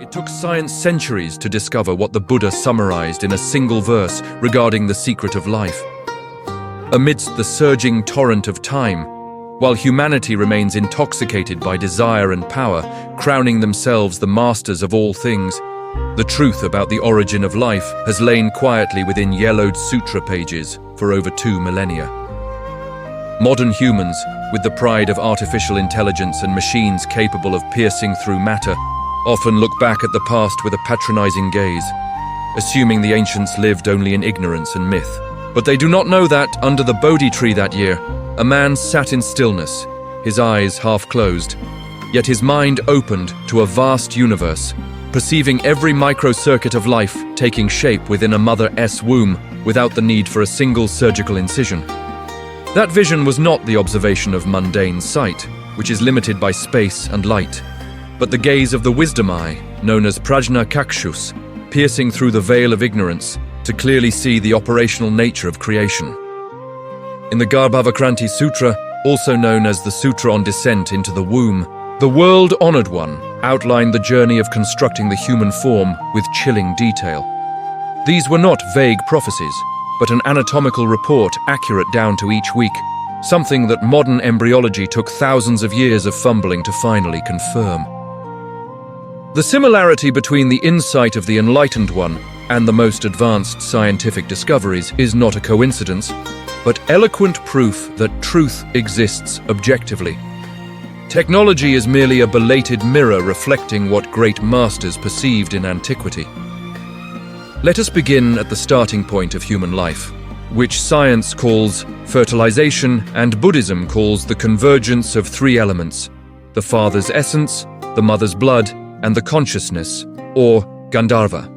It took science centuries to discover what the Buddha summarized in a single verse regarding the secret of life. Amidst the surging torrent of time, while humanity remains intoxicated by desire and power, crowning themselves the masters of all things, the truth about the origin of life has lain quietly within yellowed sutra pages for over 2 millennia. Modern humans, with the pride of artificial intelligence and machines capable of piercing through matter, often look back at the past with a patronizing gaze, assuming the ancients lived only in ignorance and myth. But they do not know that, under the Bodhi tree that year, a man sat in stillness, his eyes half closed, yet his mind opened to a vast universe, perceiving every microcircuit of life taking shape within a mother's womb without the need for a single surgical incision. That vision was not the observation of mundane sight, which is limited by space and light, but the gaze of the wisdom eye, known as prajna kakshus, piercing through the veil of ignorance to clearly see the operational nature of creation. In the Garbhavakranti Sutra, also known as the Sutra on Descent into the Womb, the world-honored one outlined the journey of constructing the human form with chilling detail. These were not vague prophecies, but an anatomical report accurate down to each week, something that modern embryology took thousands of years of fumbling to finally confirm. The similarity between the insight of the enlightened one and the most advanced scientific discoveries is not a coincidence, but eloquent proof that truth exists objectively. Technology is merely a belated mirror reflecting what great masters perceived in antiquity. Let us begin at the starting point of human life, which science calls fertilization and Buddhism calls the convergence of 3 elements: the father's essence, the mother's blood, and the consciousness, or Gandharva.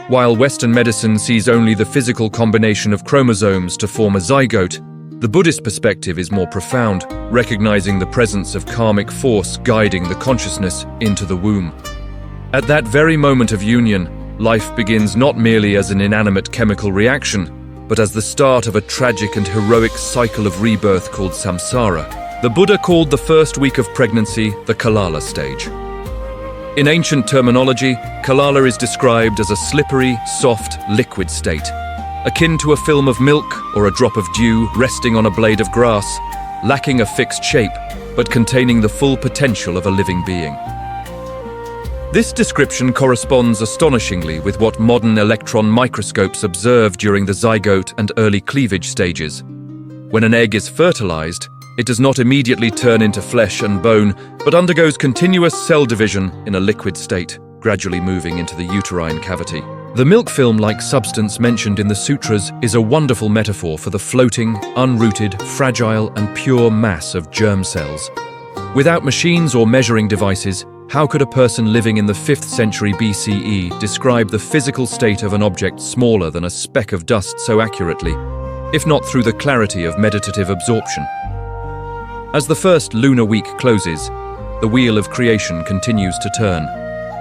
While Western medicine sees only the physical combination of chromosomes to form a zygote, the Buddhist perspective is more profound, recognizing the presence of karmic force guiding the consciousness into the womb. At that very moment of union, life begins not merely as an inanimate chemical reaction, but as the start of a tragic and heroic cycle of rebirth called samsara. The Buddha called the first week of pregnancy the Kalala stage. In ancient terminology, Kalala is described as a slippery, soft, liquid state, akin to a film of milk or a drop of dew resting on a blade of grass, lacking a fixed shape, but containing the full potential of a living being. This description corresponds astonishingly with what modern electron microscopes observe during the zygote and early cleavage stages. When an egg is fertilized, it does not immediately turn into flesh and bone, but undergoes continuous cell division in a liquid state, gradually moving into the uterine cavity. The milk film-like substance mentioned in the sutras is a wonderful metaphor for the floating, unrooted, fragile, and pure mass of germ cells. Without machines or measuring devices, how could a person living in the 5th century BCE describe the physical state of an object smaller than a speck of dust so accurately, if not through the clarity of meditative absorption? As the first lunar week closes, the wheel of creation continues to turn,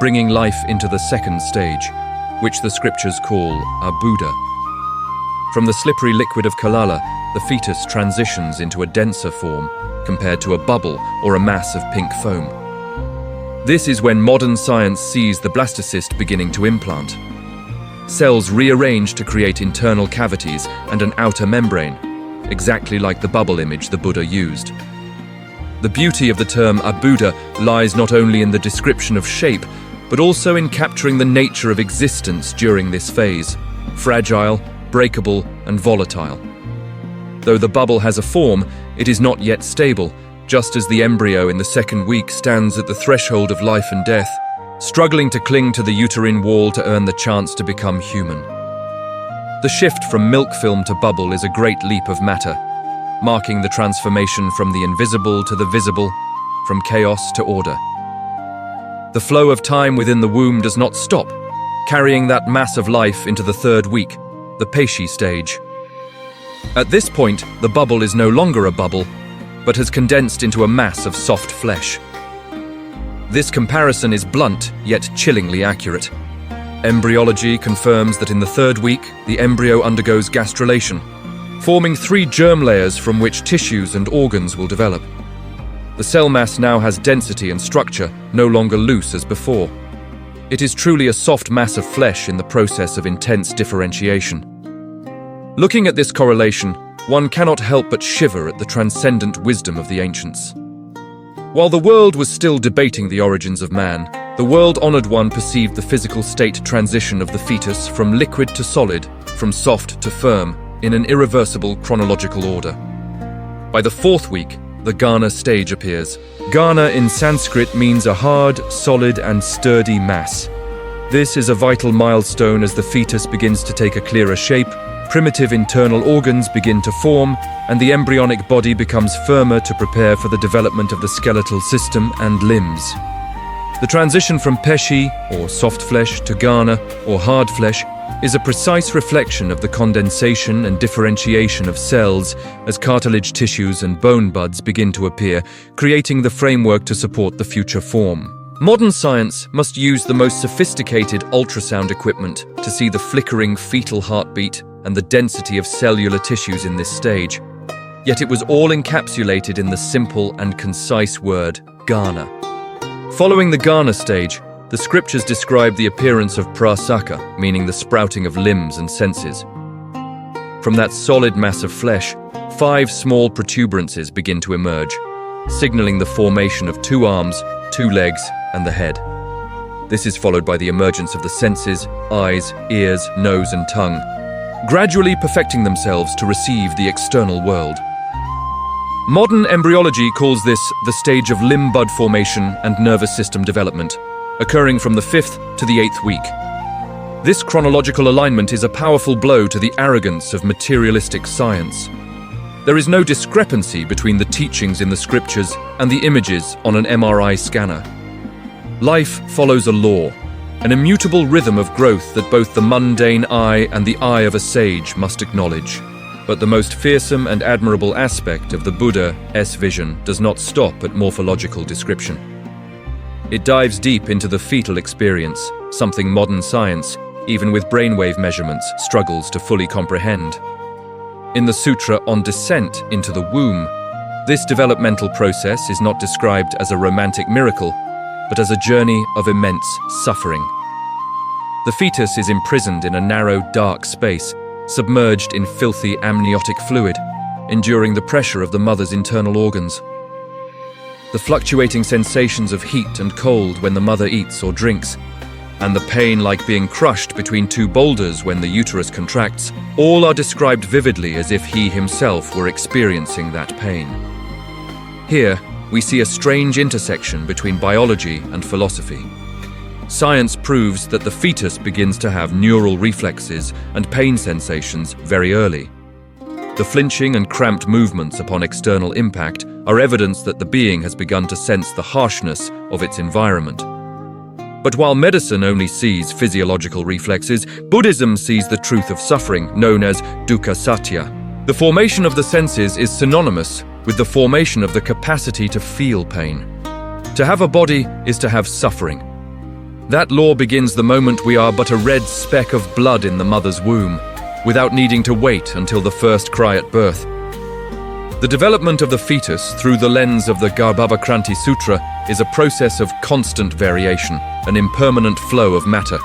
bringing life into the second stage, which the scriptures call Abbuda. From the slippery liquid of Kalala, the fetus transitions into a denser form, compared to a bubble or a mass of pink foam. This is when modern science sees the blastocyst beginning to implant. Cells rearrange to create internal cavities and an outer membrane, exactly like the bubble image the Buddha used. The beauty of the term Abbuda lies not only in the description of shape, but also in capturing the nature of existence during this phase: fragile, breakable, and volatile. Though the bubble has a form, it is not yet stable, just as the embryo in the 2nd week stands at the threshold of life and death, struggling to cling to the uterine wall to earn the chance to become human. The shift from milk film to bubble is a great leap of matter, marking the transformation from the invisible to the visible, from chaos to order. The flow of time within the womb does not stop, carrying that mass of life into the 3rd week, the Peshi stage. At this point, the bubble is no longer a bubble, but has condensed into a mass of soft flesh. This comparison is blunt, yet chillingly accurate. Embryology confirms that in the 3rd week, the embryo undergoes gastrulation, forming 3 germ layers from which tissues and organs will develop. The cell mass now has density and structure, no longer loose as before. It is truly a soft mass of flesh in the process of intense differentiation. Looking at this correlation, one cannot help but shiver at the transcendent wisdom of the ancients. While the world was still debating the origins of man, the world-honored one perceived the physical state transition of the fetus from liquid to solid, from soft to firm, in an irreversible chronological order. By the 4th week, the Ghana stage appears. Ghana in Sanskrit means a hard, solid, and sturdy mass. This is a vital milestone as the fetus begins to take a clearer shape, primitive internal organs begin to form, and the embryonic body becomes firmer to prepare for the development of the skeletal system and limbs. The transition from Peshi, or soft flesh, to Ghana, or hard flesh, is a precise reflection of the condensation and differentiation of cells as cartilage tissues and bone buds begin to appear, creating the framework to support the future form. Modern science must use the most sophisticated ultrasound equipment to see the flickering fetal heartbeat and the density of cellular tissues in this stage. Yet it was all encapsulated in the simple and concise word, Ghana. Following the Ghana stage, the scriptures describe the appearance of prasaka, meaning the sprouting of limbs and senses. From that solid mass of flesh, 5 small protuberances begin to emerge, signaling the formation of 2 arms, 2 legs, and the head. This is followed by the emergence of the senses, eyes, ears, nose, and tongue, gradually perfecting themselves to receive the external world. Modern embryology calls this the stage of limb bud formation and nervous system development, occurring from the 5th to the 8th week. This chronological alignment is a powerful blow to the arrogance of materialistic science. There is no discrepancy between the teachings in the scriptures and the images on an MRI scanner. Life follows a law, an immutable rhythm of growth that both the mundane eye and the eye of a sage must acknowledge. But the most fearsome and admirable aspect of the Buddha's vision does not stop at morphological description. It dives deep into the fetal experience, something modern science, even with brainwave measurements, struggles to fully comprehend. In the Sutra on Descent into the Womb, this developmental process is not described as a romantic miracle, but as a journey of immense suffering. The fetus is imprisoned in a narrow, dark space, submerged in filthy amniotic fluid, enduring the pressure of the mother's internal organs. The fluctuating sensations of heat and cold when the mother eats or drinks, and the pain like being crushed between 2 boulders when the uterus contracts, all are described vividly as if he himself were experiencing that pain. Here, we see a strange intersection between biology and philosophy. Science proves that the fetus begins to have neural reflexes and pain sensations very early. The flinching and cramped movements upon external impact are evidence that the being has begun to sense the harshness of its environment. But while medicine only sees physiological reflexes, Buddhism sees the truth of suffering, known as dukkha satya. The formation of the senses is synonymous with the formation of the capacity to feel pain. To have a body is to have suffering. That law begins the moment we are but a red speck of blood in the mother's womb, without needing to wait until the first cry at birth. The development of the fetus through the lens of the Garbhavakranti Sutra is a process of constant variation, an impermanent flow of matter.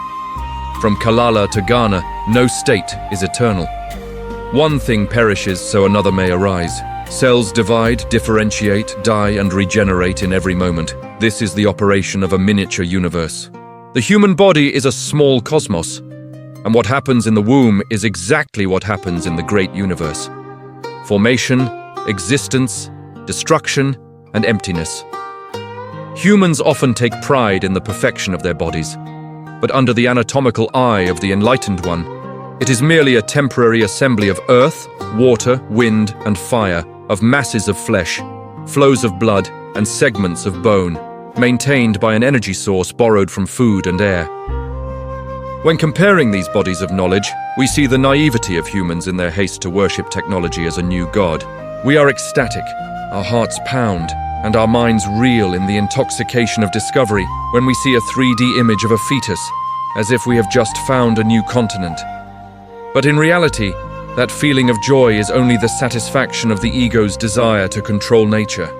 From Kalala to Ghana, no state is eternal. One thing perishes so another may arise. Cells divide, differentiate, die, and regenerate in every moment. This is the operation of a miniature universe. The human body is a small cosmos, and what happens in the womb is exactly what happens in the great universe. Formation, existence, destruction, and emptiness. Humans often take pride in the perfection of their bodies, but under the anatomical eye of the enlightened one, it is merely a temporary assembly of earth, water, wind, and fire, of masses of flesh, flows of blood, and segments of bone, maintained by an energy source borrowed from food and air. When comparing these bodies of knowledge, we see the naivety of humans in their haste to worship technology as a new god. We are ecstatic, our hearts pound, and our minds reel in the intoxication of discovery when we see a 3D image of a fetus, as if we have just found a new continent. But in reality, that feeling of joy is only the satisfaction of the ego's desire to control nature.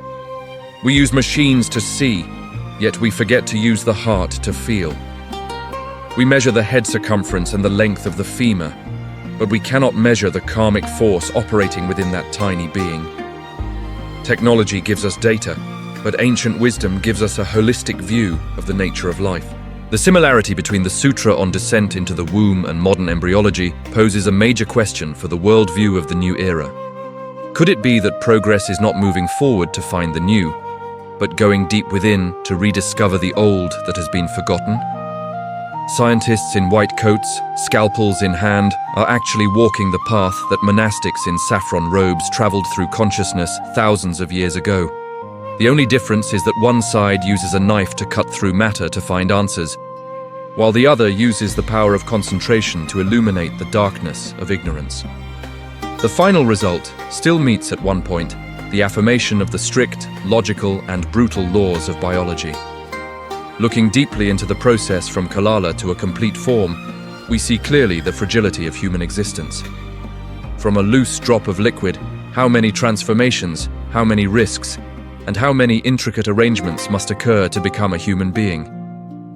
We use machines to see, yet we forget to use the heart to feel. We measure the head circumference and the length of the femur, but we cannot measure the karmic force operating within that tiny being. Technology gives us data, but ancient wisdom gives us a holistic view of the nature of life. The similarity between the Sutra on descent into the womb and modern embryology poses a major question for the worldview of the new era. Could it be that progress is not moving forward to find the new, but going deep within to rediscover the old that has been forgotten? Scientists in white coats, scalpels in hand, are actually walking the path that monastics in saffron robes traveled through consciousness thousands of years ago. The only difference is that one side uses a knife to cut through matter to find answers, while the other uses the power of concentration to illuminate the darkness of ignorance. The final result still meets at one point the affirmation of the strict, logical, and brutal laws of biology. Looking deeply into the process from Kalala to a complete form, we see clearly the fragility of human existence. From a loose drop of liquid, how many transformations, how many risks, and how many intricate arrangements must occur to become a human being.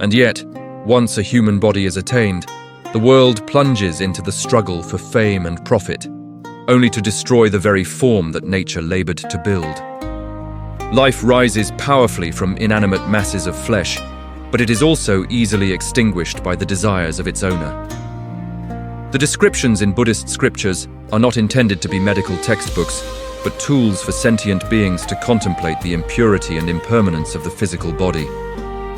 And yet, once a human body is attained, the world plunges into the struggle for fame and profit, only to destroy the very form that nature labored to build. Life rises powerfully from inanimate masses of flesh, but it is also easily extinguished by the desires of its owner. The descriptions in Buddhist scriptures are not intended to be medical textbooks, but tools for sentient beings to contemplate the impurity and impermanence of the physical body.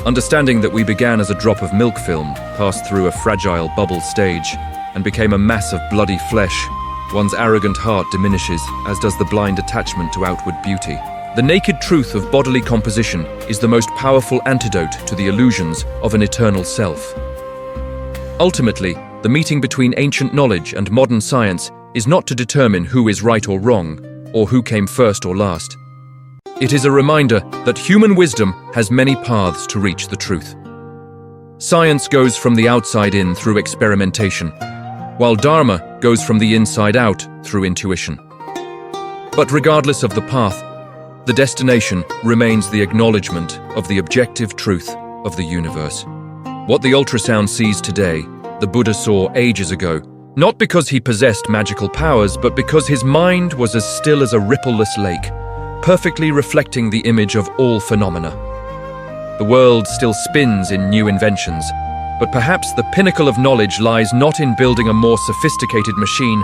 Understanding that we began as a drop of milk film, passed through a fragile bubble stage, and became a mass of bloody flesh, one's arrogant heart diminishes, as does the blind attachment to outward beauty. The naked truth of bodily composition is the most powerful antidote to the illusions of an eternal self. Ultimately, the meeting between ancient knowledge and modern science is not to determine who is right or wrong, or who came first or last. It is a reminder that human wisdom has many paths to reach the truth. Science goes from the outside in through experimentation, while Dharma goes from the inside out through intuition. But regardless of the path, the destination remains the acknowledgement of the objective truth of the universe. What the ultrasound sees today, the Buddha saw ages ago, not because he possessed magical powers, but because his mind was as still as a rippleless lake, perfectly reflecting the image of all phenomena. The world still spins in new inventions, but perhaps the pinnacle of knowledge lies not in building a more sophisticated machine,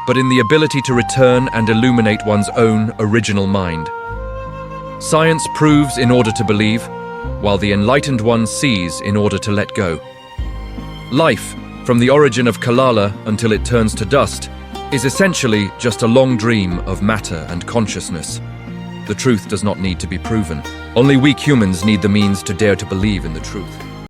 but in the ability to return and illuminate one's own original mind. Science proves in order to believe, while the enlightened one sees in order to let go. Life, from the origin of Kalala until it turns to dust, is essentially just a long dream of matter and consciousness. The truth does not need to be proven. Only weak humans need the means to dare to believe in the truth.